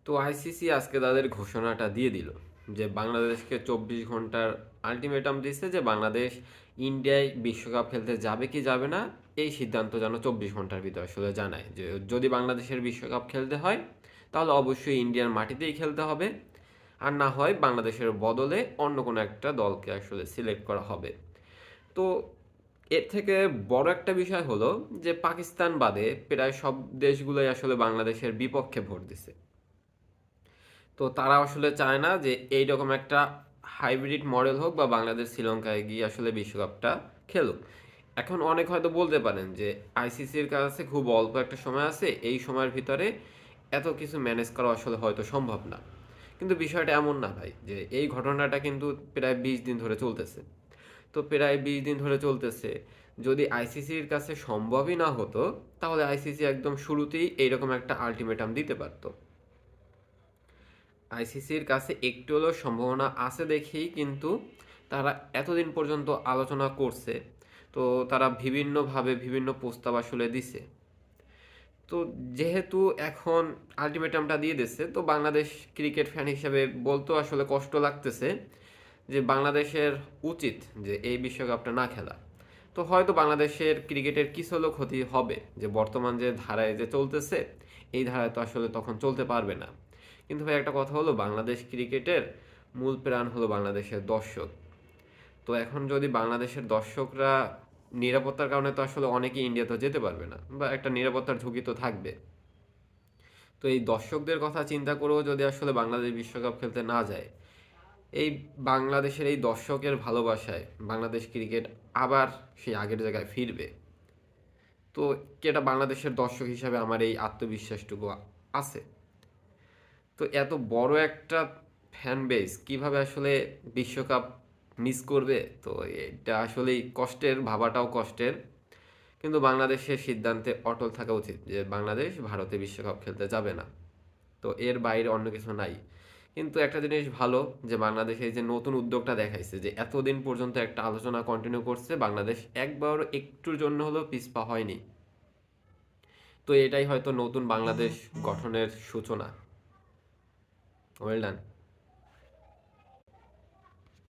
তো আইসিসি আজকে তাদের ঘোষণাটা দিয়ে দিল যে বাংলাদেশকে 24 ঘন্টার আলটিমেটাম দিচ্ছে যে বাংলাদেশ ইন্ডিয়ায় বিশ্বকাপ খেলতে যাবে কি যাবে না, এই সিদ্ধান্ত যেন 24 ঘন্টার ভিতরে আসলে জানায় যে যদি বাংলাদেশের বিশ্বকাপ খেলতে হয় তাহলে অবশ্যই ইন্ডিয়ার মাটিতেই খেলতে হবে, আর না হয় বাংলাদেশের বদলে অন্য কোনো একটা দলকে আসলে সিলেক্ট করা হবে। তো এর থেকে বড় একটা বিষয় হলো যে পাকিস্তান বাদে প্রায় সব দেশগুলোই আসলে বাংলাদেশের বিপক্ষে ভোট দিছে। তো তারা আসলে চায় না যে এইরকম একটা হাইব্রিড মডেল হোক বা বাংলাদেশ শ্রীলঙ্কায় গিয়ে আসলে বিশ্বকাপটা খেলুক। এখন অনেক হয়তো বলতে পারেন যে আইসিসির কাছে খুব অল্প একটা সময় আছে, এই সময়ের ভিতরে এত কিছু ম্যানেজ করা আসলে হয়তো সম্ভব না। কিন্তু বিষয়টা এমন না ভাই, যে এই ঘটনাটা কিন্তু প্রায় 20 দিন ধরে চলতেছে। তো প্রায় 20 দিন ধরে চলতেছে, যদি আইসিসির কাছে সম্ভবই না হতো তাহলে আইসিসি একদম শুরুতেই এইরকম একটা আলটিমেটাম দিতে পারতো। আইসিসির কাছে একটু হলেও সম্ভাবনা আছে দেখেই কিন্তু তারা এতদিন পর্যন্ত আলোচনা করছে। তো তারা বিভিন্নভাবে বিভিন্ন প্রস্তাব আসলে দিছে। তো যেহেতু এখন আলটিমেটামটা দিয়ে দিচ্ছে, তো বাংলাদেশ ক্রিকেট ফ্যান হিসেবে বলতেও আসলে কষ্ট লাগতেছে যে বাংলাদেশের উচিত যে এই বিশ্বকাপটা না খেলা। তো হয়তো বাংলাদেশের ক্রিকেটের কিছু হলেও ক্ষতি হবে, যে বর্তমান যে ধারায় যে চলতেছে এই ধারায় তো আসলে তখন চলতে পারবে না। কিন্তু ভাই একটা কথা হলো, বাংলাদেশ ক্রিকেটের মূল প্রাণ হলো বাংলাদেশের দর্শক। তো এখন যদি বাংলাদেশের দর্শকরা নিরাপত্তার কারণে তো আসলে অনেকেই ইন্ডিয়া তো যেতে পারবে না, বা একটা নিরাপত্তার ঝুঁকি তো থাকবে। তো এই দর্শকদের কথা চিন্তা করেও যদি আসলে বাংলাদেশ বিশ্বকাপ খেলতে না যায়, এই বাংলাদেশের এই দর্শকের ভালোবাসায় বাংলাদেশ ক্রিকেট আবার সেই আগের জায়গায় ফিরবে। তো এটা বাংলাদেশের দর্শক হিসাবে আমার এই আত্মবিশ্বাসটুকু আছে। তো এত বড় একটা ফ্যান বেস কিভাবে আসলে বিশ্বকাপ মিস করবে, তো এটা আসলেই কষ্টের, ভাবাটাও কষ্টের। কিন্তু বাংলাদেশের সিদ্ধান্তে অটল থাকা উচিত যে বাংলাদেশ ভারতে বিশ্বকাপ খেলতে যাবে না। তো এর বাইরে অন্য কিছু নাই। কিন্তু একটা জিনিস ভালো, যে বাংলাদেশ এই যে নতুন উদ্যোগটা দেখাইছে যে এতদিন পর্যন্ত একটা আলোচনা কন্টিনিউ করছে, বাংলাদেশ একবারও একটুর জন্য হলেও পিছপা হয়নি। তো এটাই হয়তো নতুন বাংলাদেশ গঠনের সূচনা। Well done.